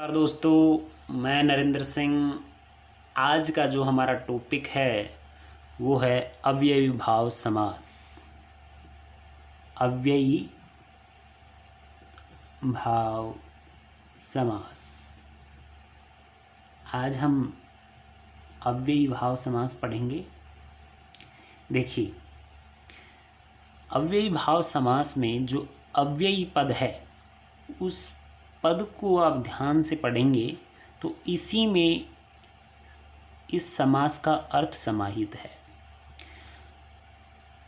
नमस्कार दोस्तों, मैं नरेंद्र सिंह। आज का जो हमारा टॉपिक है वो है अव्ययी भाव समास। अव्ययी भाव समास। आज हम अव्ययी भाव समास पढ़ेंगे। देखिए, अव्ययी भाव समास में जो अव्ययी पद है उस पद को आप ध्यान से पढ़ेंगे तो इसी में इस समास का अर्थ समाहित है।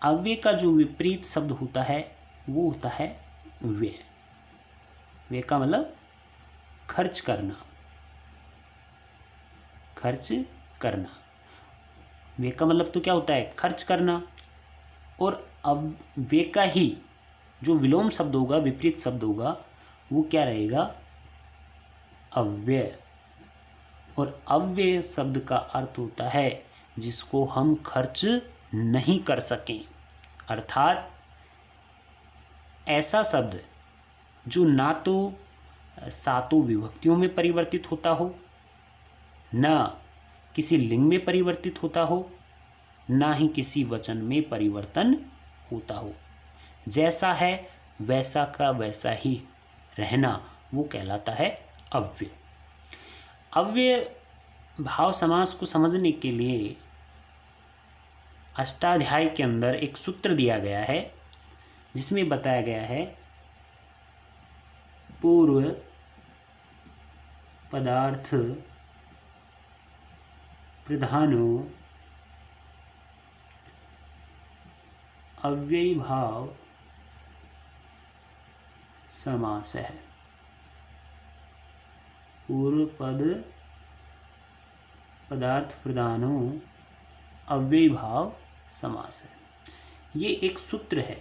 अव्यय का जो विपरीत शब्द होता है वो होता है व्यय। व्यय का मतलब खर्च करना। खर्च करना। व्यय का मतलब तो क्या होता है? खर्च करना। और व्यय का ही जो विलोम शब्द होगा, विपरीत शब्द होगा, वो क्या रहेगा? अव्यय। और अव्यय शब्द का अर्थ होता है जिसको हम खर्च नहीं कर सकें, अर्थात ऐसा शब्द जो ना तो सातों विभक्तियों में परिवर्तित होता हो, ना किसी लिंग में परिवर्तित होता हो, ना ही किसी वचन में परिवर्तन होता हो। जैसा है वैसा का वैसा ही रहना, वो कहलाता है अव्यय। अव्यय भाव समास को समझने के लिए अष्टाध्याय के अंदर एक सूत्र दिया गया है जिसमें बताया गया है पूर्व पदार्थ प्रधानो अव्ययी भाव समास है। पूर्व पद पदार्थ प्रधानो अव्ययी भाव समास है। ये एक सूत्र है।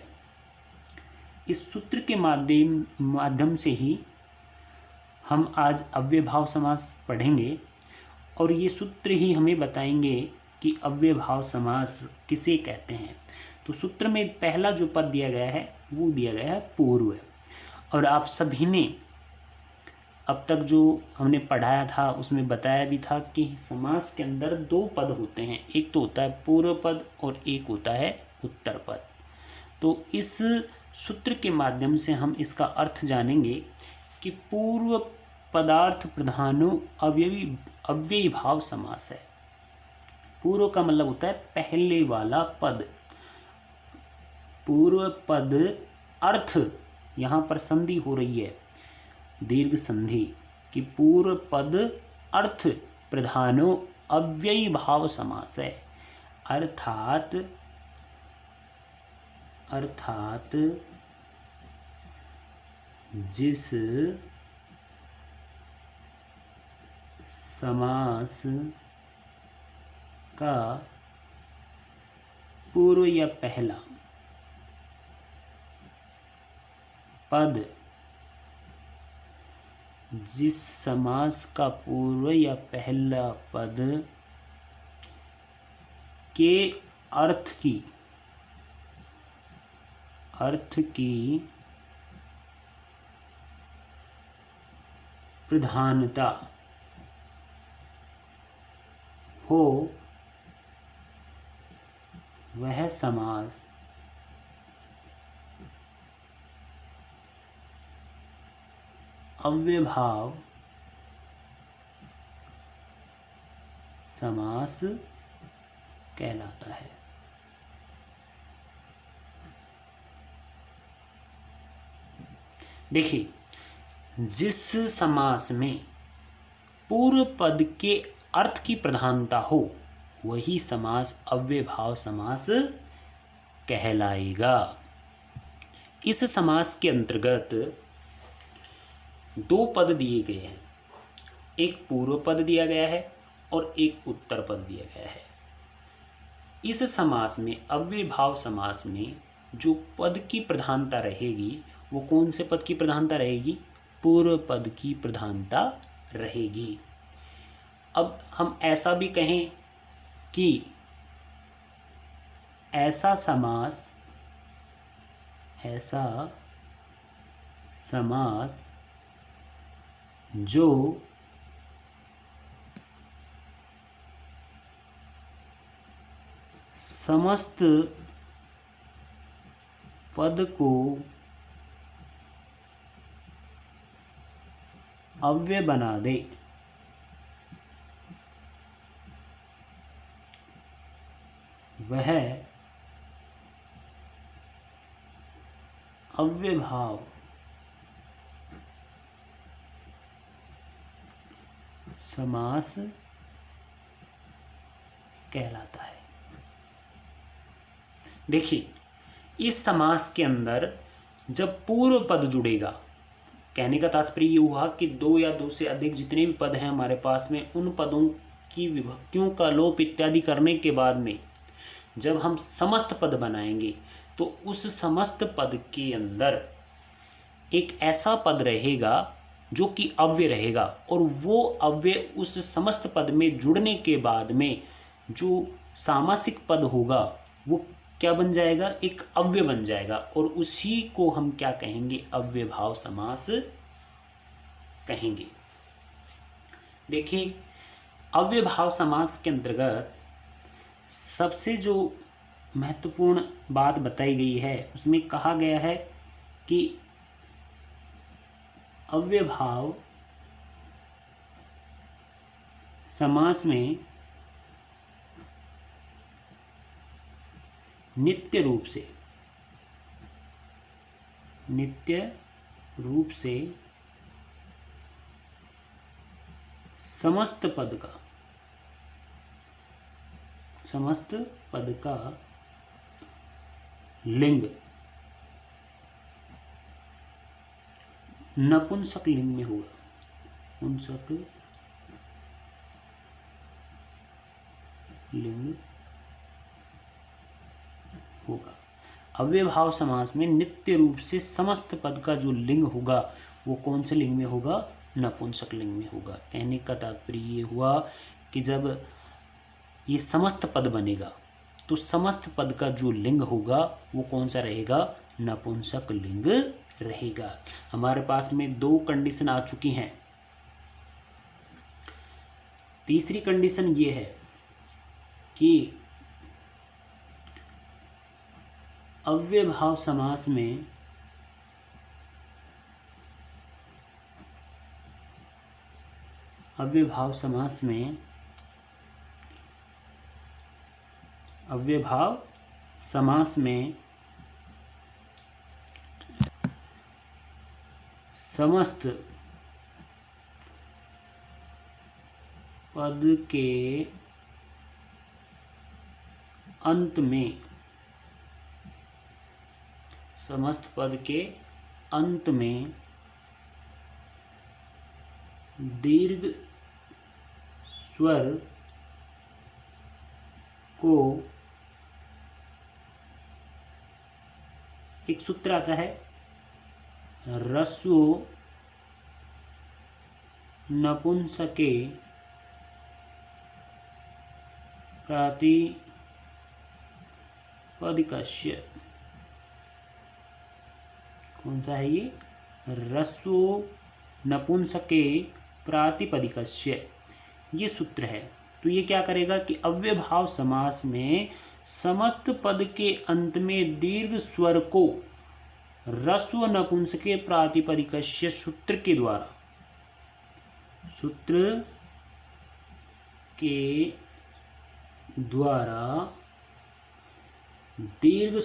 इस सूत्र के माध्यम से ही हम आज अव्यय भाव समास पढ़ेंगे और ये सूत्र ही हमें बताएंगे कि अव्यय भाव समास किसे कहते हैं। तो सूत्र में पहला जो पद दिया गया है वो दिया गया है पूर्व। और आप सभी ने अब तक जो हमने पढ़ाया था उसमें बताया भी था कि समास के अंदर दो पद होते हैं, एक तो होता है पूर्व पद और एक होता है उत्तर पद। तो इस सूत्र के माध्यम से हम इसका अर्थ जानेंगे कि पूर्व पदार्थ प्रधानो अव्ययी भाव समास है। पूर्व का मतलब होता है पहले वाला पद। पूर्व पद अर्थ, यहाँ पर संधि हो रही है, दीर्घ संधि, कि पूर्व पद अर्थ प्रधानो अव्ययी भाव समास है। अर्थात जिस समास का पूर्व या पहला पद, जिस समास का पूर्व या पहला पद के अर्थ की प्रधानता हो, वह समास अव्यय भाव समास कहलाता है। देखिए, जिस समास में पूर्व पद के अर्थ की प्रधानता हो वही समास अव्यय भाव समास कहलाएगा। इस समास के अंतर्गत दो पद दिए गए हैं, एक पूर्व पद दिया गया है और एक उत्तर पद दिया गया है। इस समास में, अव्यय भाव समास में, जो पद की प्रधानता रहेगी वो कौन से पद की प्रधानता रहेगी? पूर्व पद की प्रधानता रहेगी। अब हम ऐसा भी कहें कि ऐसा समास जो समस्त पद को अव्यय बना दे, वह अव्ययभाव समास कहलाता है। देखिए, इस समास के अंदर जब पूर्व पद जुड़ेगा, कहने का तात्पर्य ये हुआ कि दो या दो से अधिक जितने भी पद हैं हमारे पास में, उन पदों की विभक्तियों का लोप इत्यादि करने के बाद में जब हम समस्त पद बनाएंगे तो उस समस्त पद के अंदर एक ऐसा पद रहेगा जो कि अव्यय रहेगा, और वो अव्यय उस समस्त पद में जुड़ने के बाद में जो सामासिक पद होगा वो क्या बन जाएगा, एक अव्यय बन जाएगा, और उसी को हम क्या कहेंगे, अव्ययभाव समास कहेंगे। देखिए, अव्ययभाव समास के अंतर्गत सबसे जो महत्वपूर्ण बात बताई गई है उसमें कहा गया है कि अव्ययभाव समास में नित्य रूप से समस्त पद का लिंग नपुंसक लिंग में होगा। पुंसक लिंग होगा। अव्ययभाव समास में नित्य रूप से समस्त पद का जो लिंग होगा वो कौन से लिंग में होगा, नपुंसक लिंग में होगा। कहने का तात्पर्य ये हुआ कि जब ये समस्त पद बनेगा तो समस्त पद का जो लिंग होगा वो कौन सा रहेगा, नपुंसक लिंग रहेगा। हमारे पास में दो कंडीशन आ चुकी हैं। तीसरी कंडीशन ये है कि अव्ययभाव समास में अव्ययभाव समास में समस्त पद के अंत में दीर्घ स्वर को एक सूत्र आता है, ह्रस्व नपुंसके प्रातिपदिकस्य। कौन सा है ये, ह्रस्व नपुंसके प्रातिपदिकस्य, ये सूत्र है। तो ये क्या करेगा कि अव्ययभाव समास में समस्त पद के अंत में दीर्घ स्वर को ह्रस्व नपुंसके प्रातिपदिकस्य सूत्र के द्वारा दीर्घ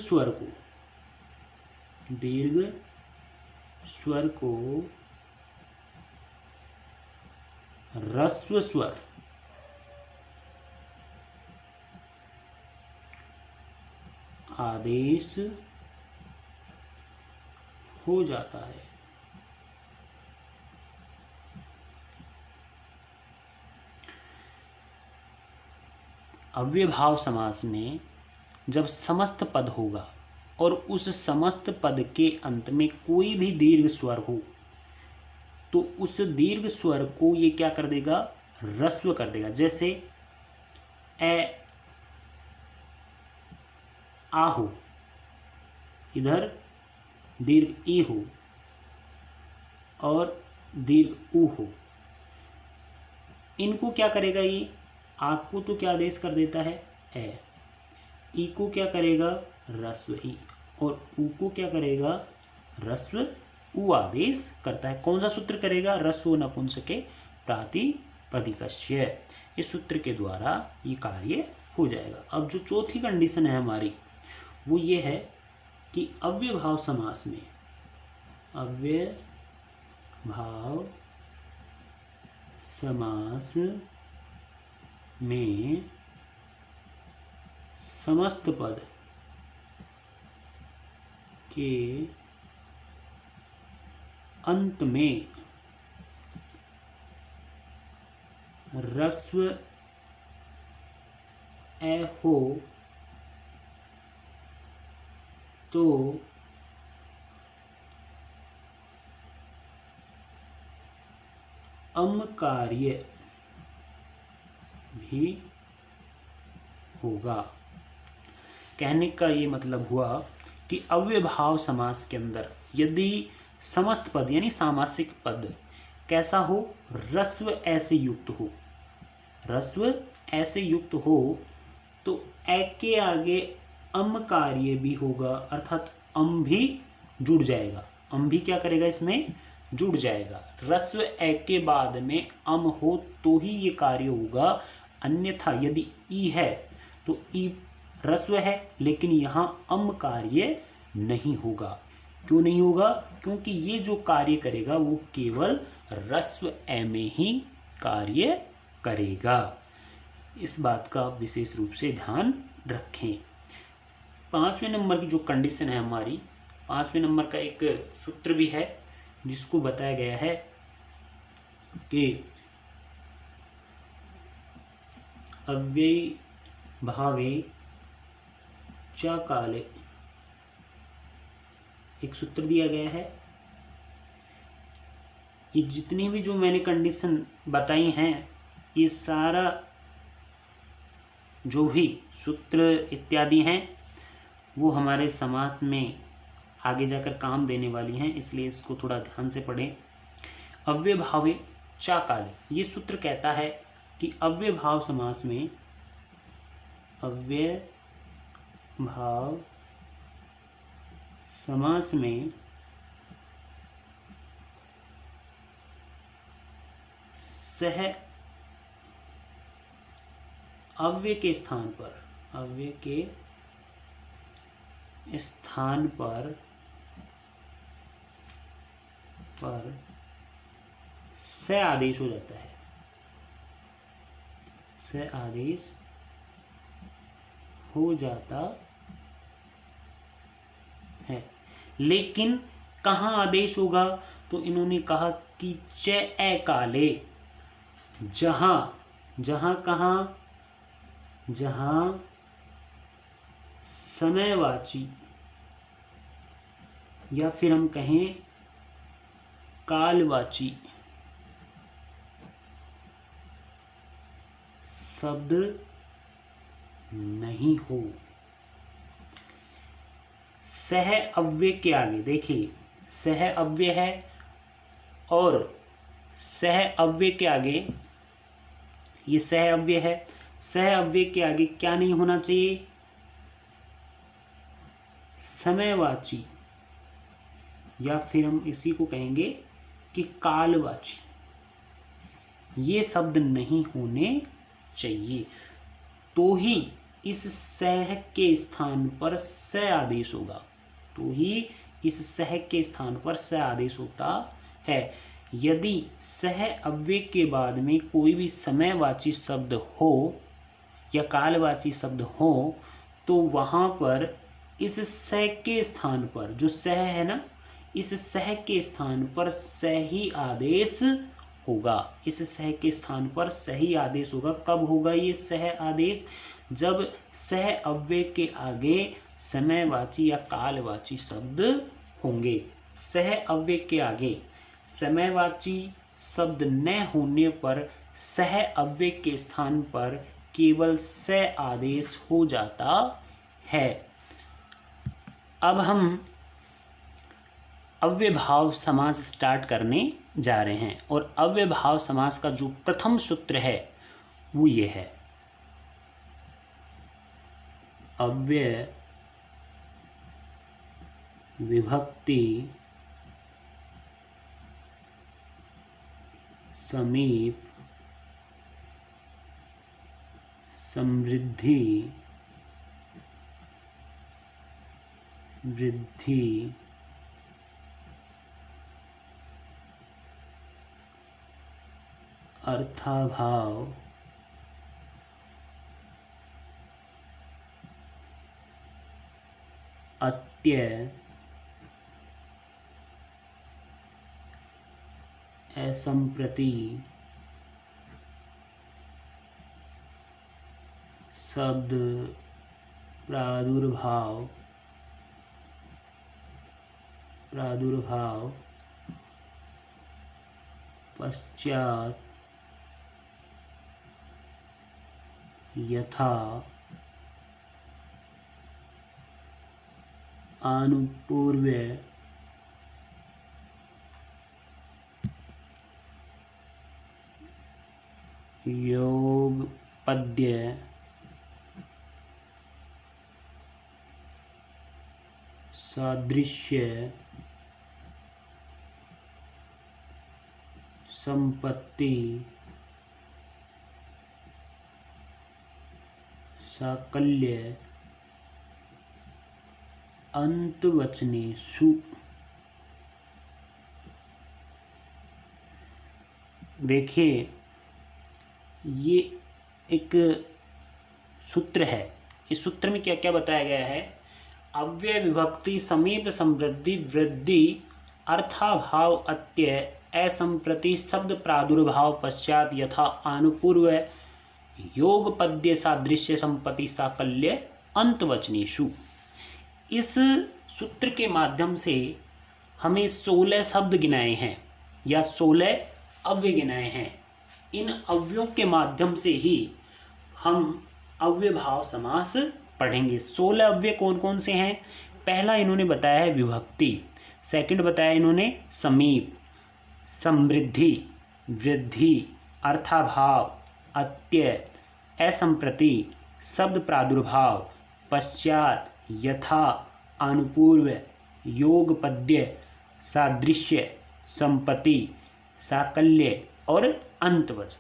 स्वर को ह्रस्व स्वर आदेश हो जाता है। अव्ययभाव समास में जब समस्त पद होगा और उस समस्त पद के अंत में कोई भी दीर्घ स्वर हो तो उस दीर्घ स्वर को ये क्या कर देगा, ह्रस्व कर देगा। जैसे ए आ हो, इधर दीर्घ ई हो और दीर्घ ऊ हो, इनको क्या करेगा, ये आक को तो क्या आदेश कर देता है, ए, ई को क्या करेगा, ह्रस्व ई, और ऊ को क्या करेगा, ह्रस्व उ आदेश करता है। कौन सा सूत्र करेगा, ह्रस्व नपुंसके प्रातिपदिकस्य। इस सूत्र के द्वारा ये कार्य हो जाएगा। अब जो चौथी कंडीशन है हमारी वो ये है कि अव्ययभाव समास में, अव्ययभाव समास में समस्त पद के अंत में ह्रस्व ए हो तो अम कार्य भी होगा। कहने का ये मतलब हुआ कि अव्ययभाव समास के अंदर यदि समस्त पद यानी सामासिक पद कैसा हो, ह्रस्व ऐसे युक्त हो, ह्रस्व ऐसे युक्त हो तो ए के आगे अम कार्य भी होगा, अर्थात अम भी जुड़ जाएगा। अम भी क्या करेगा, इसमें जुड़ जाएगा। ह्रस्व ए के बाद में अम हो तो ही ये कार्य होगा, अन्यथा यदि ई है तो ई ह्रस्व है लेकिन यहाँ अम कार्य नहीं होगा। क्यों नहीं होगा, क्योंकि ये जो कार्य करेगा वो केवल ह्रस्व ए में ही कार्य करेगा। इस बात का विशेष रूप से ध्यान रखें। 5वें नंबर की जो कंडीशन है हमारी, 5वें नंबर का एक सूत्र भी है जिसको बताया गया है कि अव्ययभावे च काले, एक सूत्र दिया गया है। ये जितनी भी जो मैंने कंडीशन बताई हैं ये सारा जो भी सूत्र इत्यादि हैं वो हमारे समास में आगे जाकर काम देने वाली हैं, इसलिए इसको थोड़ा ध्यान से पढ़ें। अव्ययभावे च काले, ये सूत्र कहता है कि अव्ययभाव समास में, अव्ययभाव समास में सह अव्यय के स्थान पर, अव्यय के स्थान पर स आदेश हो जाता है, स आदेश हो जाता है। लेकिन कहाँ आदेश होगा, तो इन्होंने कहा कि च ए काले, जहाँ, जहाँ कहाँ, जहाँ समयवाची या फिर हम कहें कालवाची शब्द नहीं हो। सह अव्यय के आगे देखिए, सह अव्यय है और सह अव्यय के आगे, ये सह अव्यय है, सह अव्यय के आगे क्या नहीं होना चाहिए, समयवाची या फिर हम इसी को कहेंगे कि कालवाची, ये शब्द नहीं होने चाहिए, तो ही इस सह के स्थान पर स आदेश होगा, तो ही इस सह के स्थान पर स आदेश होता है। यदि सह अव्यय के बाद में कोई भी समयवाची शब्द हो या कालवाची शब्द हो तो वहाँ पर इस सह के स्थान पर, जो सह है ना, इस सह के स्थान पर सही आदेश होगा, इस सह के स्थान पर सही आदेश होगा। कब होगा ये सह आदेश, जब सह अव्यय के आगे समयवाची या कालवाची शब्द होंगे। सह अव्यय के आगे समयवाची शब्द न होने पर सह अव्यय के स्थान पर केवल स आदेश हो जाता है। अब हम अव्ययभाव समास स्टार्ट करने जा रहे हैं। और अव्ययभाव समास का जो प्रथम सूत्र है वो ये है, अव्यय विभक्ति समीप समृद्धि वृद्धि अर्थाभाव अत्यय असंप्रति शब्द प्रादुर्भाव पश्चात यथा आनुपूर्व्य योग पद्य सादृश्य संपत्ति साकल्य अंतवचनेषु। देखिए ये एक सूत्र है, इस सूत्र में क्या क्या बताया गया है, अव्यय विभक्ति समीप समृद्धि वृद्धि अर्थाभाव अत्यय असंप्रति शब्द प्रादुर्भाव पश्चात यथा आनुपूर्व योग पद्य सादृश्य संपत्ति साकल्य अंतवचनेषु। इस सूत्र के माध्यम से हमें 16 शब्द गिनाए हैं या 16 अव्यय गिनाए हैं। इन अव्ययों के माध्यम से ही हम अव्ययभाव समास पढ़ेंगे। 16 अव्यय कौन कौन से हैं? पहला इन्होंने बताया है विभक्ति, सेकंड बताया इन्होंने समीप, समृद्धि, वृद्धि, अर्थाभाव, अत्यय, असंप्रति, शब्द प्रादुर्भाव, पश्चात, यथा, अनुपूर्व, योग पद्य, सादृश्य, संपत्ति, साकल्य और अंतवच।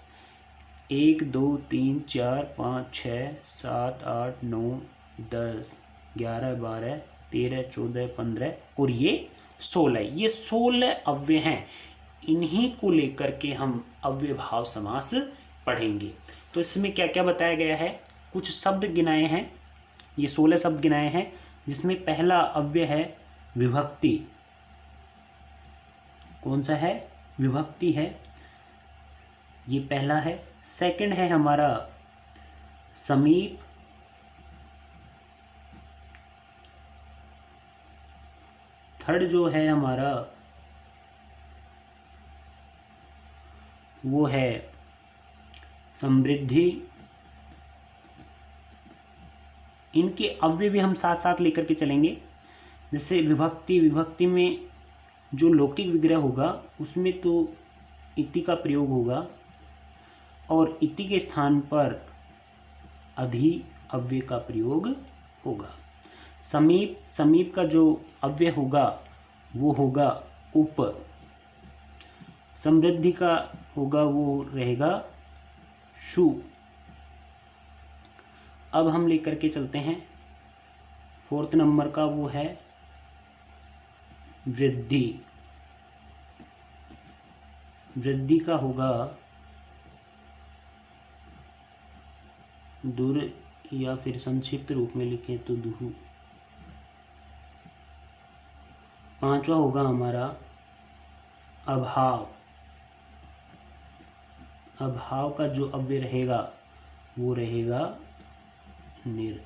1 2 3 4 5 6 7 8 9 10 11 12 13 14 15 और ये 16, ये 16 अव्यय हैं। इन्हीं को लेकर के हम अव्ययभाव समास पढ़ेंगे। तो इसमें क्या क्या बताया गया है, कुछ शब्द गिनाए हैं, ये 16 शब्द गिनाए हैं, जिसमें पहला अव्यय है विभक्ति। कौन सा है? विभक्ति है, ये पहला है। सेकंड है हमारा समीप, थर्ड जो है हमारा वो है समृद्धि। इनके अव्यय भी हम साथ साथ लेकर के चलेंगे। जैसे विभक्ति में जो लौकिक विग्रह होगा उसमें तो इति का प्रयोग होगा और इति के स्थान पर अधि अव्यय का प्रयोग होगा। समीप का जो अव्यय होगा वो होगा उप। समृद्धि का होगा वो रहेगा शु। अब हम लेकर के चलते हैं 4th नंबर का, वो है वृद्धि। वृद्धि का होगा दूर, या फिर संक्षिप्त रूप में लिखें तो दुहु। 5वां होगा हमारा अभाव। अभाव का जो अव्यय रहेगा वो रहेगा निर,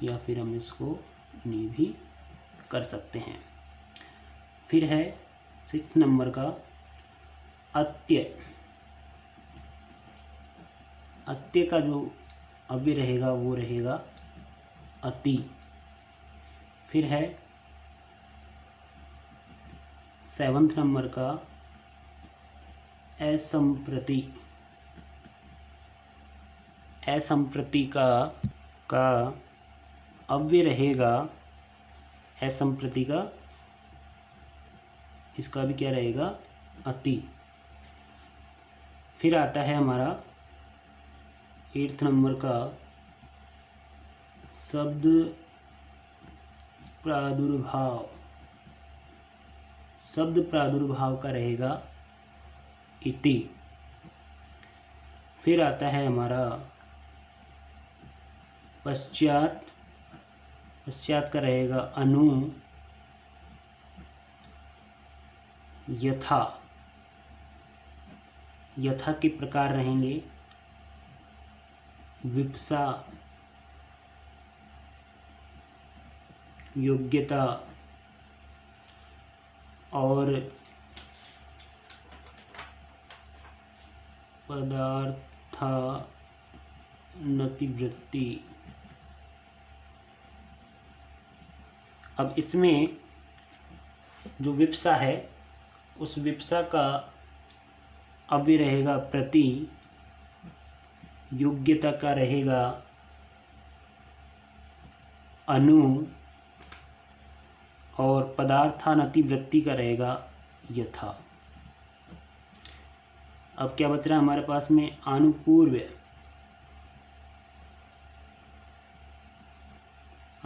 या फिर हम इसको नि भी कर सकते हैं। फिर है 6 नंबर का अत्यय। अत्यय का जो अव्यय रहेगा वो रहेगा अति। फिर है 7th नंबर का असंप्रति, असंप्रति का अव्यय रहेगा, असंप्रति का इसका भी क्या रहेगा, अति। फिर आता है हमारा 8th नंबर का शब्द प्रादुर्भाव, शब्द प्रादुर्भाव का रहेगा इति। फिर आता है हमारा पश्चात, पश्चात का रहेगा अनु, यथा, यथा के प्रकार रहेंगे विप्सा, योग्यता और पदार्थानतिवृत्ति। अब इसमें जो विप्सा है उस विप्सा का अव्यय रहेगा प्रति, योग्यता का रहेगा अनु और पदार्थानतिवृत्ति का रहेगा यथा। अब क्या बच रहा है हमारे पास में, आनुपूर्व,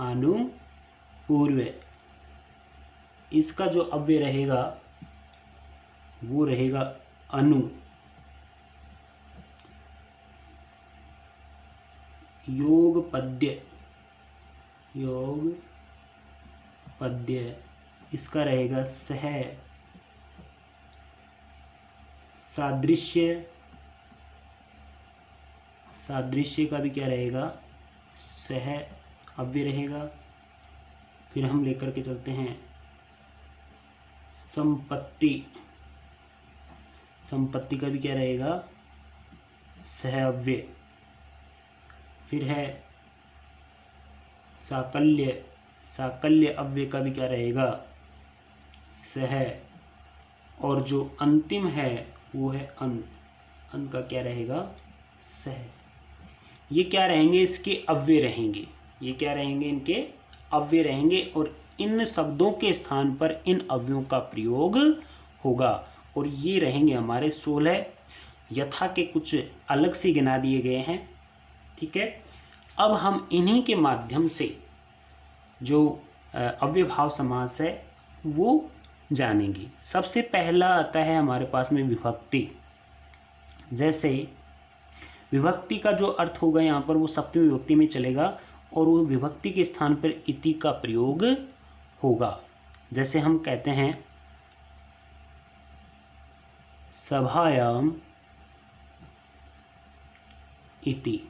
आनुपूर्व, इसका जो अव्यय रहेगा वो रहेगा अनु, योग पद्य, योग पद्य इसका रहेगा सह, सादृश्य, सादृश्य का भी क्या रहेगा, सह अव्यय रहेगा। फिर हम लेकर के चलते हैं संपत्ति, संपत्ति का भी क्या रहेगा, सह अव्यय। फिर है साकल्य, साकल्य अव्यय का भी क्या रहेगा, सह। और जो अंतिम है वो है अन, अन का क्या रहेगा, सह। ये क्या रहेंगे, इसके अव्यय रहेंगे, ये क्या रहेंगे, इनके अव्यय रहेंगे और इन शब्दों के स्थान पर इन अव्ययों का प्रयोग होगा। और ये रहेंगे हमारे 16, यथा के कुछ अलग से गिना दिए गए हैं, ठीक है। अब हम इन्हीं के माध्यम से जो अव्ययभाव समास है वो जानेंगे। सबसे पहला आता है हमारे पास में विभक्ति। जैसे विभक्ति का जो अर्थ होगा यहाँ पर वो सप्तमी विभक्ति में चलेगा और वो विभक्ति के स्थान पर इति का प्रयोग होगा। जैसे हम कहते हैं सभायाम इति,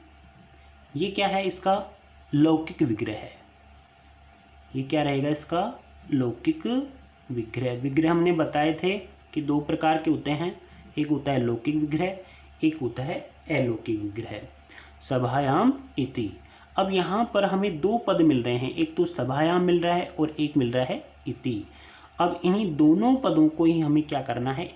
ये क्या है, इसका लौकिक विग्रह है। ये क्या रहेगा, इसका लौकिक विग्रह। विग्रह हमने बताए थे कि 2 प्रकार के होते हैं, एक होता है लौकिक विग्रह, एक होता है अलौकिक विग्रह। सभायाम इति, अब यहाँ पर हमें 2 पद मिल रहे हैं, एक तो सभायाम मिल रहा है और एक मिल रहा है इति। अब इन्हीं दोनों पदों को ही हमें क्या करना है,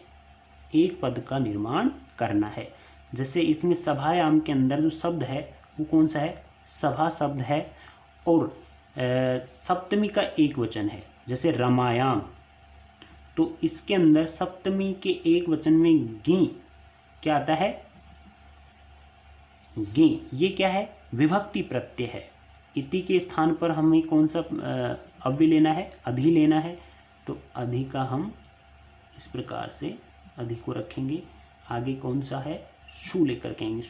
एक पद का निर्माण करना है। जैसे इसमें सभायाम के अंदर जो शब्द है वो कौन सा है, सभा शब्द है और सप्तमी का एक वचन है। जैसे रमायाम, तो इसके अंदर सप्तमी के एक वचन में गी क्या आता है, गे, ये क्या है, विभक्ति प्रत्यय है। इति के स्थान पर हमें कौन सा अव्यय लेना है, अधि लेना है, तो अधि का हम इस प्रकार से अधि को रखेंगे। आगे कौन सा है, शु लेकर कहेंगे।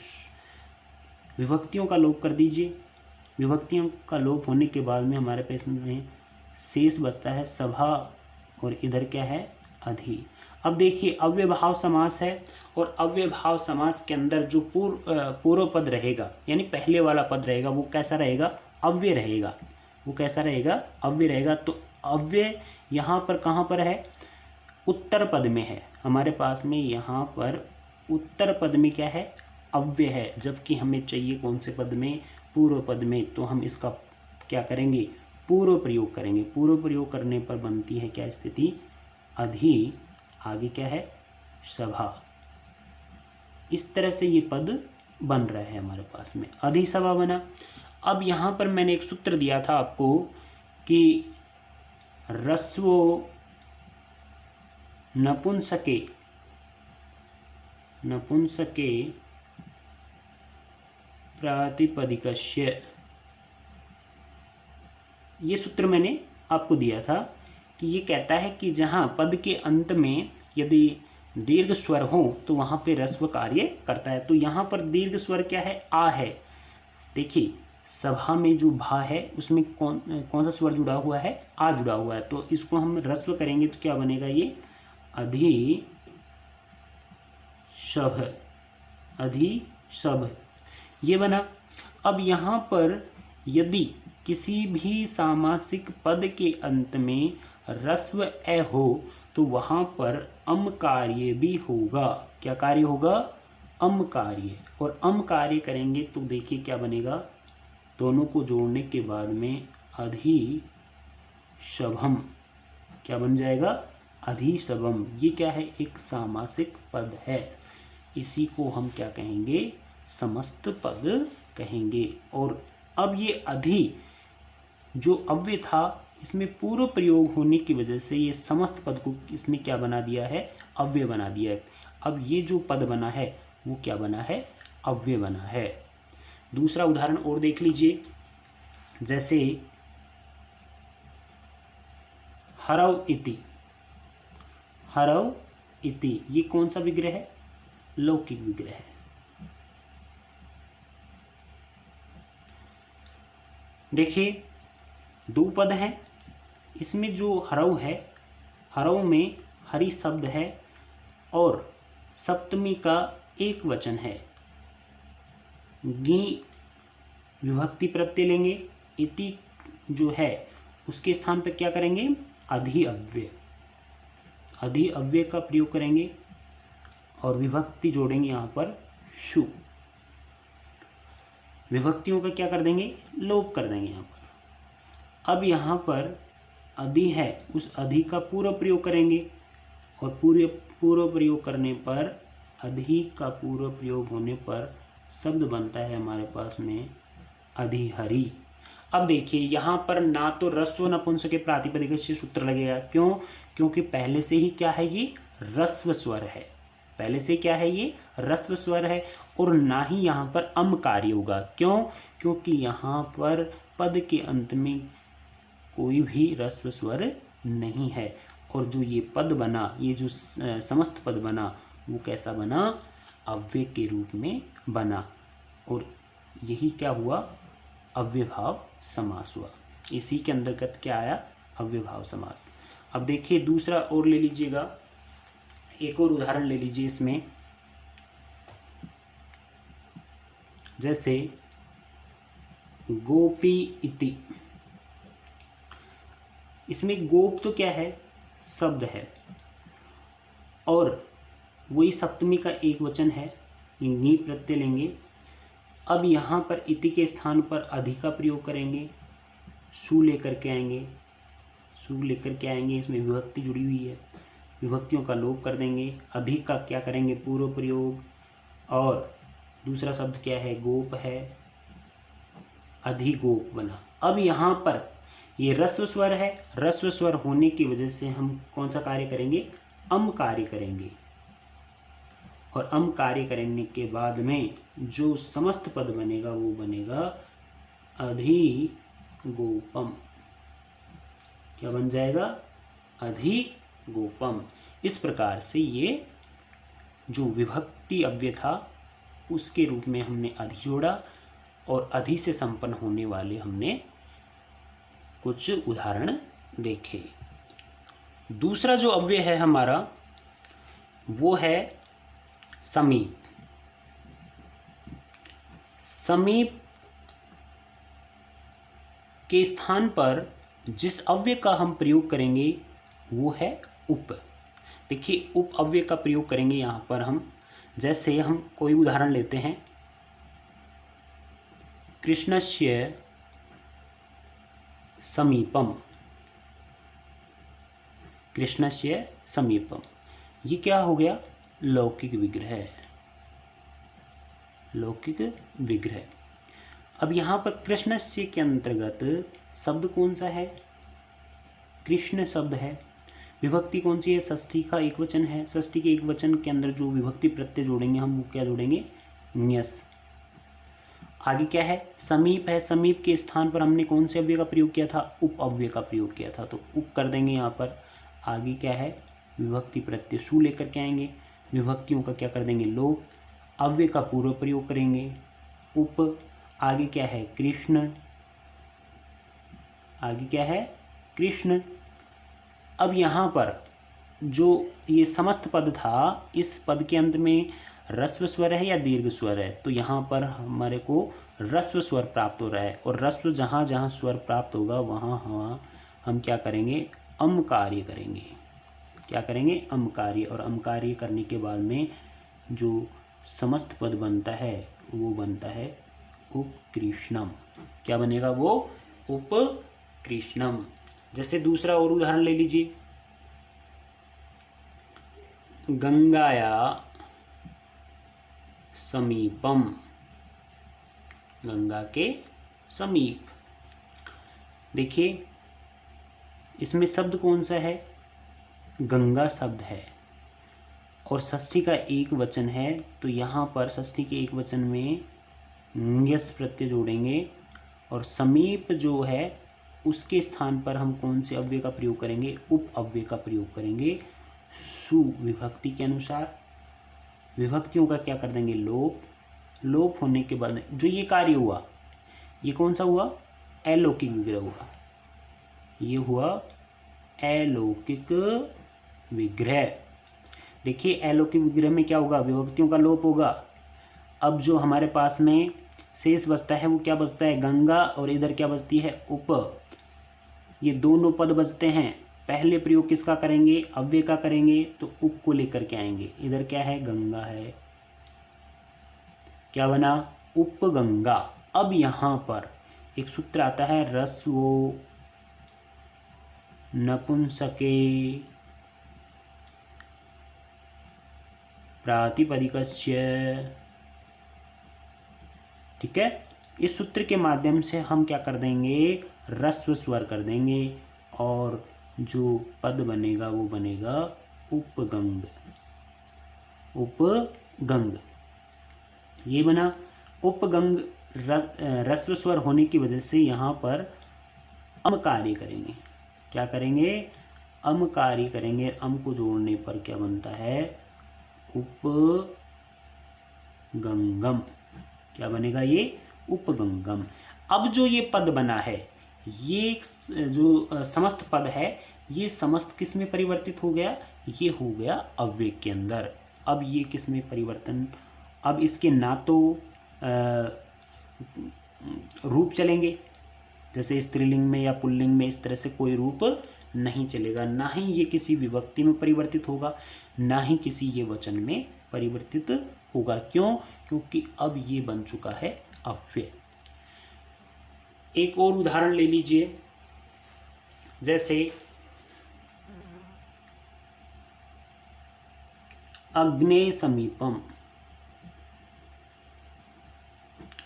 विभक्तियों का लोप कर दीजिए। विभक्तियों का लोप होने के बाद में हमारे पास में शेष बचता है सभा और इधर क्या है, अधि। अब देखिए अव्ययभाव समास है और अव्ययभाव समास के अंदर जो पूर्व पद रहेगा यानी पहले वाला पद रहेगा वो कैसा रहेगा, अव्यय रहेगा। वो कैसा रहेगा, अव्यय रहेगा। तो अव्यय यहाँ पर कहाँ पर है, उत्तर पद में है हमारे पास में। यहाँ पर उत्तर पद में क्या है, अव्यय है, जबकि हमें चाहिए कौन से पद में, पूर्व पद में। तो हम इसका क्या करेंगे, पूर्व प्रयोग करेंगे। पूर्व प्रयोग करने पर बनती है क्या स्थिति, अधि, आगे क्या है, सभा। इस तरह से ये पद बन रहा है हमारे पास में, अधिसभा बना। अब यहाँ पर मैंने एक सूत्र दिया था आपको कि ह्रस्वो नपुंसके प्रातिपदिकस्य, ये सूत्र मैंने आपको दिया था कि ये कहता है कि जहाँ पद के अंत में यदि दीर्घ स्वर हो तो वहाँ पे ह्रस्व कार्य करता है। तो यहाँ पर दीर्घ स्वर क्या है? आ है। देखिए सभा में जो भा है उसमें कौन सा स्वर जुड़ा हुआ है? आ जुड़ा हुआ है। तो इसको हम ह्रस्व करेंगे तो क्या बनेगा? ये अधिशभ, ये बना। अब यहाँ पर यदि किसी भी सामासिक पद के अंत में ह्रस्व ए हो तो वहाँ पर अम कार्य भी होगा। क्या कार्य होगा? अम कार्य। और अम कार्य करेंगे तो देखिए क्या बनेगा, दोनों को जोड़ने के बाद में अधिशभम, क्या बन जाएगा? अधिशभम। ये क्या है? एक सामासिक पद है। इसी को हम क्या कहेंगे? समस्त पद कहेंगे। और अब ये अधि जो अव्यय था इसमें पूर्व प्रयोग होने की वजह से ये समस्त पद को इसने क्या बना दिया है? अव्यय बना दिया है। अब ये जो पद बना है वो क्या बना है? अव्यय बना है। दूसरा उदाहरण और देख लीजिए, जैसे हरव इति, ये कौन सा विग्रह है? लौकिक विग्रह है। देखिए दो पद हैं, इसमें जो हरव है, हरव में हरि शब्द है और सप्तमी का एक वचन है। गी विभक्ति प्रत्यय लेंगे, इति जो है उसके स्थान पर क्या करेंगे? अधि अव्यय का प्रयोग करेंगे और विभक्ति जोड़ेंगे यहाँ पर शु। विभक्तियों का क्या कर देंगे? लोप कर देंगे यहाँ पर। अब यहाँ पर अधि है, उस अधि का पूर्व प्रयोग करेंगे और पूर्व प्रयोग करने पर, अधि का पूर्व प्रयोग होने पर शब्द बनता है हमारे पास में अधिहरि। अब देखिए यहाँ पर ना तो ह्रस्व नपुंसक के प्रातिपदिक से सूत्र लगेगा। क्यों? क्योंकि पहले से ही क्या है? ये ह्रस्व स्वर है। पहले से क्या है? ये ह्रस्व स्वर है। और ना ही यहाँ पर अम कार्य होगा। क्यों? क्योंकि यहाँ पर पद के अंत में कोई भी ह्रस्व स्वर नहीं है। और जो ये पद बना, ये जो समस्त पद बना, वो कैसा बना? अव्यय के रूप में बना। और यही क्या हुआ? अव्ययभाव समास हुआ। इसी के अंतर्गत क्या आया? अव्ययभाव समास। अब देखिए दूसरा और ले लीजिएगा, एक और उदाहरण ले लीजिए इसमें, जैसे गोपी इति। इसमें गोप तो क्या है? शब्द है और वही सप्तमी का एक वचन है। नी प्रत्यय लेंगे। अब यहाँ पर इति के स्थान पर अधि का प्रयोग करेंगे, सु लेकर के आएंगे। इसमें विभक्ति जुड़ी हुई है, विभक्तियों का लोप कर देंगे। अधि का क्या करेंगे? पूर्व प्रयोग। और दूसरा शब्द क्या है? गोप है, अधिगोप बना। अब यहाँ पर ये ह्रस्व स्वर है, ह्रस्व स्वर होने की वजह से हम कौन सा कार्य करेंगे? अम कार्य करेंगे। और अम कार्य करने के बाद में जो समस्त पद बनेगा वो बनेगा अधिगोपम। क्या बन जाएगा? अधिगोपम। इस प्रकार से ये जो विभक्ति अव्यय था उसके रूप में हमने अधि जोड़ा और अधि से संपन्न होने वाले हमने कुछ उदाहरण देखे। दूसरा जो अव्यय है हमारा वो है समीप। समीप के स्थान पर जिस अव्यय का हम प्रयोग करेंगे वो है उप। देखिए उप अव्यय का प्रयोग करेंगे यहाँ पर हम। जैसे हम कोई उदाहरण लेते हैं, कृष्णस्य समीपम। कृष्णस्य समीपम, ये क्या हो गया? लौकिक विग्रह है। लौकिक विग्रह। अब यहाँ पर कृष्णस्य के अंतर्गत शब्द कौन सा है? कृष्ण शब्द है। विभक्ति कौन सी है? षष्ठी का एक वचन है। षष्ठी के एक वचन के अंदर जो विभक्ति प्रत्यय जोड़ेंगे हम, वो क्या जोड़ेंगे? न्यस। आगे क्या है? समीप है। समीप के स्थान पर हमने कौन से अव्यय का प्रयोग किया था? उप अव्यय का प्रयोग किया था, तो उप कर देंगे यहाँ पर। आगे क्या है? विभक्ति प्रत्यय सु लेकर के आएंगे। विभक्तियों का क्या कर देंगे? लोप। अव्यय का पूर्व प्रयोग करेंगे, उप। आगे क्या है? कृष्ण। आगे क्या है? कृष्ण। अब यहाँ पर जो ये समस्त पद था, इस पद के अंत में ह्रस्व स्वर है या दीर्घ स्वर है? तो यहाँ पर हमारे को ह्रस्व स्वर प्राप्त हो रहा है, और ह्रस्व जहाँ जहाँ स्वर प्राप्त होगा वहाँ हम क्या करेंगे? अम कार्य करेंगे। क्या करेंगे? अम कार्य। और अम कार्य करने के बाद में जो समस्त पद बनता है वो बनता है उपकृष्णम। क्या बनेगा? वो उपकृष्णम। जैसे दूसरा और उदाहरण ले लीजिए, गंगाया समीपम। गंगा के समीप। देखिए इसमें शब्द कौन सा है? गंगा शब्द है, और षष्ठी का एक वचन है, तो यहाँ पर षष्ठी के एक वचन में न्यस प्रत्यय जोड़ेंगे, और समीप जो है उसके स्थान पर हम कौन से अव्यय का प्रयोग करेंगे? उप अव्यय का प्रयोग करेंगे, सु विभक्ति के अनुसार। विभक्तियों का क्या कर देंगे? लोप। लोप होने के बाद जो ये कार्य हुआ, ये कौन सा हुआ? अलौकिक विग्रह हुआ। ये हुआ अलौकिक विग्रह। देखिए अलौकिक विग्रह में क्या होगा? विभक्तियों का लोप होगा। अब जो हमारे पास में शेष बचता है वो क्या बचता है? गंगा, और इधर क्या बचती है? उप। ये दोनों पद बचते हैं। पहले प्रयोग किसका करेंगे? अव्यय का करेंगे, तो उप को लेकर के आएंगे। इधर क्या है? गंगा है। क्या बना? उपगंगा। अब यहाँ पर एक सूत्र आता है, ह्रस्वो नपुंसके प्रातिपदिकस्य। ठीक है, इस सूत्र के माध्यम से हम क्या कर देंगे? ह्रस्व स्वर कर देंगे, और जो पद बनेगा वो बनेगा उपगंग। उपगंग ये बना। उपगंग ह्रस्व स्वर होने की वजह से यहाँ पर अम कार्य करेंगे। क्या करेंगे? अम कार्य करेंगे। अम को जोड़ने पर क्या बनता है? उपगंगम। क्या बनेगा? ये उपगंगम। अब जो ये पद बना है, ये जो समस्त पद है, ये समस्त किस में परिवर्तित हो गया? ये हो गया अव्यय के अंदर। अब ये किस में परिवर्तन? अब इसके ना तो रूप चलेंगे, जैसे स्त्रीलिंग में या पुल्लिंग में इस तरह से कोई रूप नहीं चलेगा, ना ही ये किसी विभक्ति में परिवर्तित होगा, ना ही किसी ये वचन में परिवर्तित होगा। क्यों? क्योंकि अब ये बन चुका है अव्यय। एक और उदाहरण ले लीजिए, जैसे अग्ने समीपम।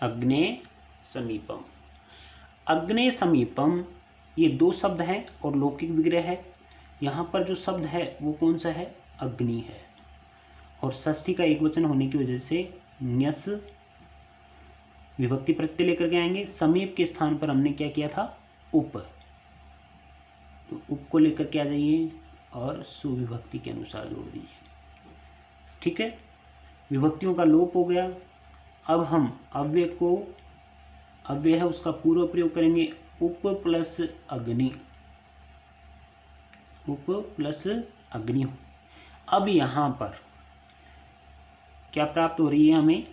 अग्ने समीपम। अग्ने समीपम ये दो शब्द हैं और लौकिक विग्रह है। यहाँ पर जो शब्द है वो कौन सा है? अग्नि है, और षष्ठी का एक वचन होने की वजह से न्यस विभक्ति प्रत्यय लेकर के आएंगे। समीप के स्थान पर हमने क्या किया था? उप। तो उप को लेकर के आ जाइए और सुविभक्ति के अनुसार जोड़ दीजिए। ठीक है, विभक्तियों का लोप हो गया। अब हम अव्यय को, अव्यय है उसका पूर्व प्रयोग करेंगे, उप प्लस अग्नि। उप प्लस अग्नि। अब यहाँ पर क्या प्राप्त हो रही है? हमें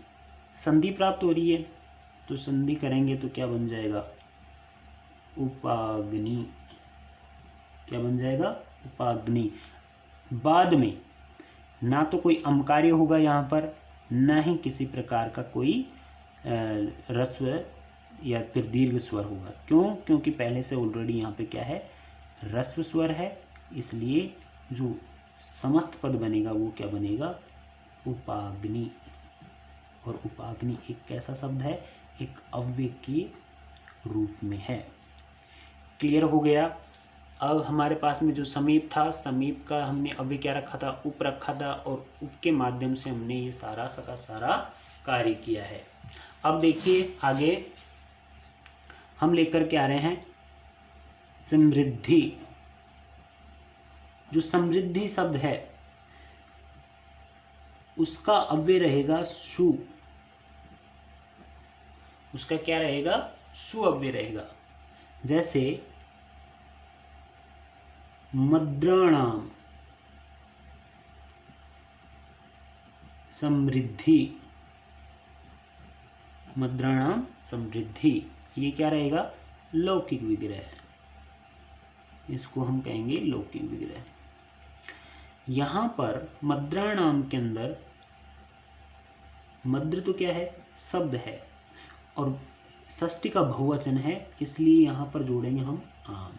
संधि प्राप्त हो रही है, तो संधि करेंगे तो क्या बन जाएगा? उपाग्नि। क्या बन जाएगा? उपाग्नि। बाद में ना तो कोई अमकार्य होगा यहाँ पर, ना ही किसी प्रकार का कोई ह्रस्व या फिर दीर्घ स्वर होगा। क्यों? क्योंकि पहले से ऑलरेडी यहाँ पे क्या है? ह्रस्व स्वर है, इसलिए जो समस्त पद बनेगा वो क्या बनेगा? उपाग्नि। और उपाग्नि एक कैसा शब्द है, एक अव्यय के रूप में है। क्लियर हो गया। अब हमारे पास में जो समीप था, समीप का हमने अव्यय क्या रखा था, उप रखा था, और उप के माध्यम से हमने ये सारा का सारा कार्य किया है। अब देखिए आगे हम लेकर के आ रहे हैं समृद्धि। जो समृद्धि शब्द है उसका अव्यय रहेगा सु। उसका क्या रहेगा, सु अव्यय रहेगा। जैसे मद्राणाम समृद्धि, मद्राणाम समृद्धि, ये क्या रहेगा, लौकिक विग्रह। इसको हम कहेंगे लौकिक विग्रह। यहां पर मद्राणाम के अंदर मद्र तो क्या है, शब्द है, और षष्ठी का बहुवचन है, इसलिए यहां पर जोड़ेंगे हम आम।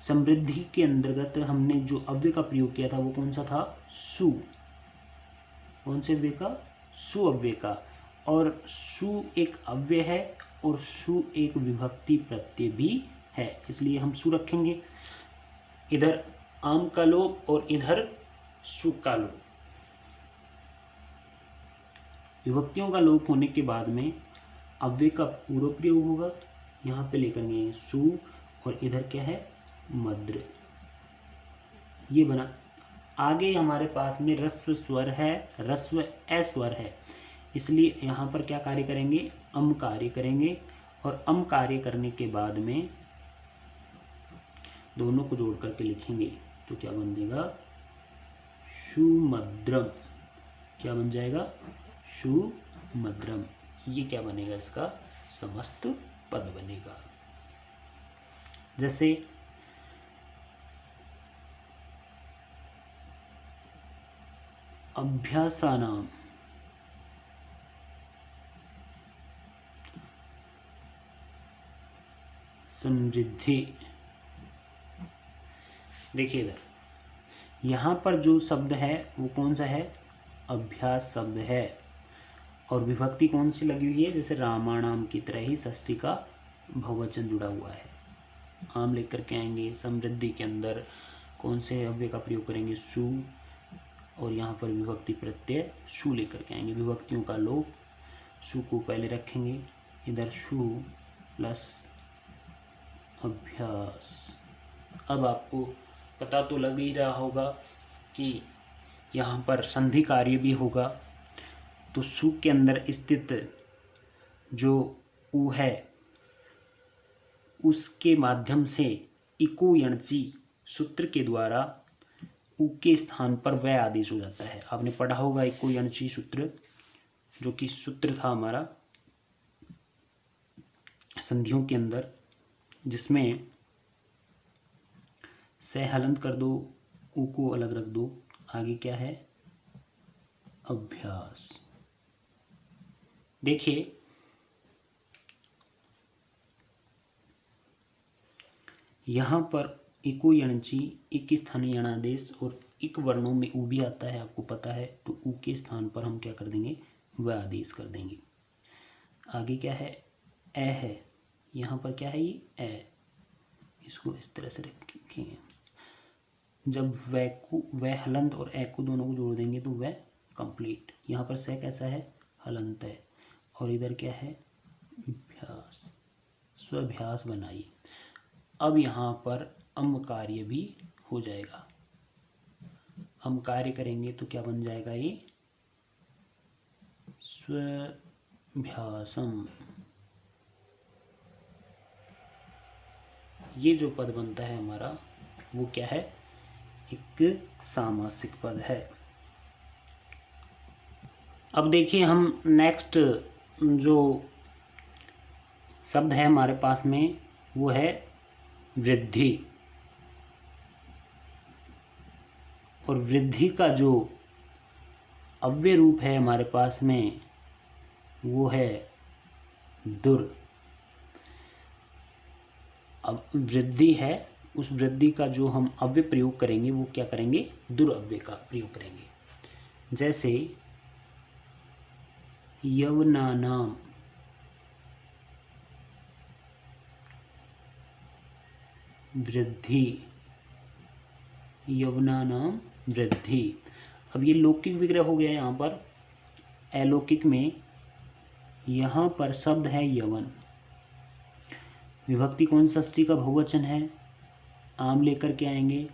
समृद्धि के अंतर्गत हमने जो अव्यय का प्रयोग किया था वो कौन सा था, सु। कौन से अव्यय का, सु अव्यय का। और सु एक अव्यय है और सु एक विभक्ति प्रत्यय भी है, इसलिए हम सु रखेंगे। इधर आम का लोप और इधर सु का लोप। विभक्तियों का लोप होने के बाद में अव्यय का पूर्व प्रयोग होगा। यहाँ पे लेकर गए सु और इधर क्या है, मद्र। ये बना। आगे हमारे पास में रस्व स्वर है, रस्व अस्वर है, इसलिए यहाँ पर क्या कार्य करेंगे, अम कार्य करेंगे। और अम कार्य करने के बाद में दोनों को जोड़ करके लिखेंगे तो क्या बन जाएगा, सुमद्रम। क्या बन जाएगा, सुमद्रम। ये क्या बनेगा, इसका समस्त पद बनेगा। जैसे अभ्यासानाम समृद्धि। देखिए इधर यहाँ पर जो शब्द है वो कौन सा है, अभ्यास शब्द है, और विभक्ति कौन सी लगी हुई है, जैसे रामाणाम की तरह ही षष्ठी का बहुवचन जुड़ा हुआ है। आम लेकर के आएंगे। समृद्धि के अंदर कौन से अव्यय का प्रयोग करेंगे, सु, और यहाँ पर विभक्ति प्रत्यय सु लेकर के आएंगे। विभक्तियों का लोप, सु को पहले रखेंगे, इधर सु प्लस अभ्यास। अब आपको पता तो लग ही रहा होगा कि यहाँ पर संधि कार्य भी होगा। तो सु के अंदर स्थित जो उ है उसके माध्यम से इको यणची सूत्र के द्वारा उ के स्थान पर वह आदेश हो जाता है। आपने पढ़ा होगा इको यणची सूत्र, जो कि सूत्र था हमारा संधियों के अंदर, जिसमें से हलंत कर दो, उ को अलग रख दो, आगे क्या है, अभ्यास। देखिए यहाँ पर इको यणची, इक स्थानीय यणादेश और इक वर्णों में उ भी आता है, आपको पता है। तो उ के स्थान पर हम क्या कर देंगे, वह आदेश कर देंगे। आगे क्या है, ए है, यहाँ पर क्या है, ये ए। इसको इस तरह से रखेंगे। जब वह को, वह हलंत और ए को दोनों को जोड़ देंगे तो वह कंप्लीट। यहाँ पर से कैसा है, हलंत है, और इधर क्या है, अभ्यास। स्वाभ्यास बनाइए। अब यहाँ पर अम कार्य भी हो जाएगा। अम कार्य करेंगे तो क्या बन जाएगा, ये स्वाभ्यासम। ये जो पद बनता है हमारा वो क्या है, एक सामासिक पद है। अब देखिए हम नेक्स्ट जो शब्द है हमारे पास में वो है वृद्धि। और वृद्धि का जो अव्यय रूप है हमारे पास में वो है दुर। अब वृद्धि है, उस वृद्धि का जो हम अव्यय प्रयोग करेंगे वो क्या करेंगे, दुर अव्यय का प्रयोग करेंगे। जैसे यवनानाम, वृद्धि, यवनानाम वृद्धि। अब ये लौकिक विग्रह हो गया यहाँ पर। अलौकिक में यहाँ पर शब्द है यवन, विभक्ति कौन षष्ठी का बहुवचन है, आम लेकर के आएंगे।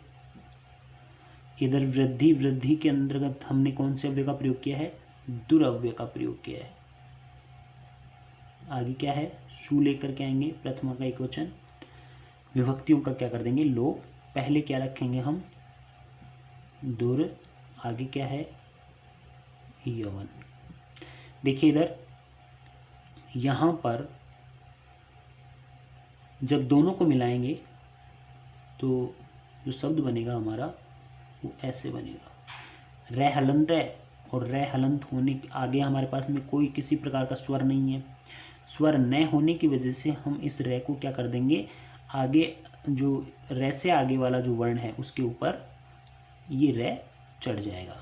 इधर वृद्धि, वृद्धि के अंतर्गत हमने कौन से अव्यय का प्रयोग किया है, दुरव्यय का प्रयोग किया है। आगे क्या है, सु लेकर के आएंगे, प्रथमा का एकवचन। विभक्तियों का क्या कर देंगे, लोप। पहले क्या रखेंगे हम, दुर, आगे क्या है, यवन। देखिए इधर यहाँ पर जब दोनों को मिलाएंगे तो जो शब्द बनेगा हमारा वो ऐसे बनेगा, रे हलंत है। और रे हलंत होने के आगे हमारे पास में कोई किसी प्रकार का स्वर नहीं है। स्वर न होने की वजह से हम इस रे को क्या कर देंगे, आगे जो रे से आगे वाला जो वर्ण है उसके ऊपर ये रे चढ़ जाएगा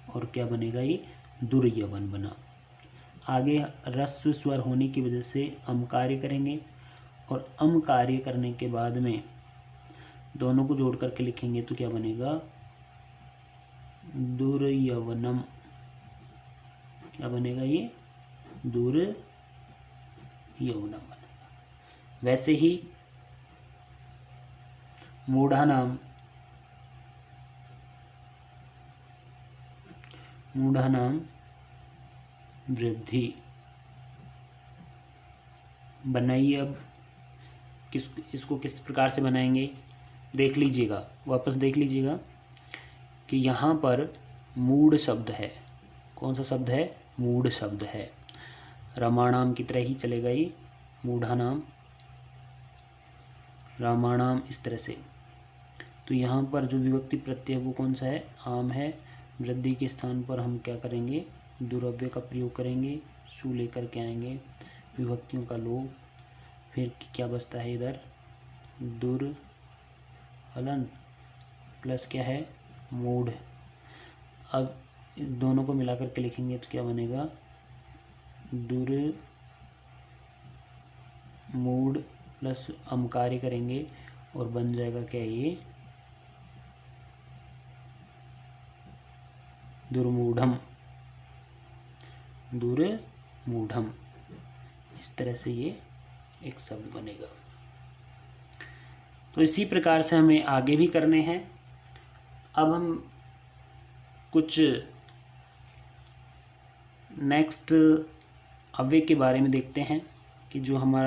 और क्या बनेगा, ये दुर्यवन बना। आगे रस्व स्वर होने की वजह से अम कार्य करेंगे और अम कार्य करने के बाद में दोनों को जोड़ करके लिखेंगे तो क्या बनेगा, दुर्यवनम। क्या बनेगा, ये दुर्यवनम बनेगा। वैसे ही मूढ़ानाम, मूढ़ानाम वृद्धि बनाइए। अब इसको किस प्रकार से बनाएंगे, देख लीजिएगा, वापस देख लीजिएगा कि यहाँ पर मूढ़ शब्द है। कौन सा शब्द है, मूढ़ शब्द है। रामाणाम की तरह ही चलेगा ये, मूढ़ानाम, रामाणाम, इस तरह से। तो यहाँ पर जो विभक्ति प्रत्यय वो कौन सा है, आम है। वृद्धि के स्थान पर हम क्या करेंगे, दुरव्यय का प्रयोग करेंगे, सु लेकर के आएंगे, विभक्तियों का लोप। फिर क्या बचता है इधर, दुर हलन प्लस क्या है, मूढ़। अब दोनों को मिलाकर के लिखेंगे तो क्या बनेगा, दुर मूढ़ प्लस अमकारी करेंगे और बन जाएगा क्या, ये दुर्मूढ़म, दुर्मूढ़म। इस तरह से ये एक शब्द बनेगा। तो इसी प्रकार से हमें आगे भी करने हैं। अब हम कुछ नेक्स्ट अव्यय के बारे में देखते हैं कि जो हमारा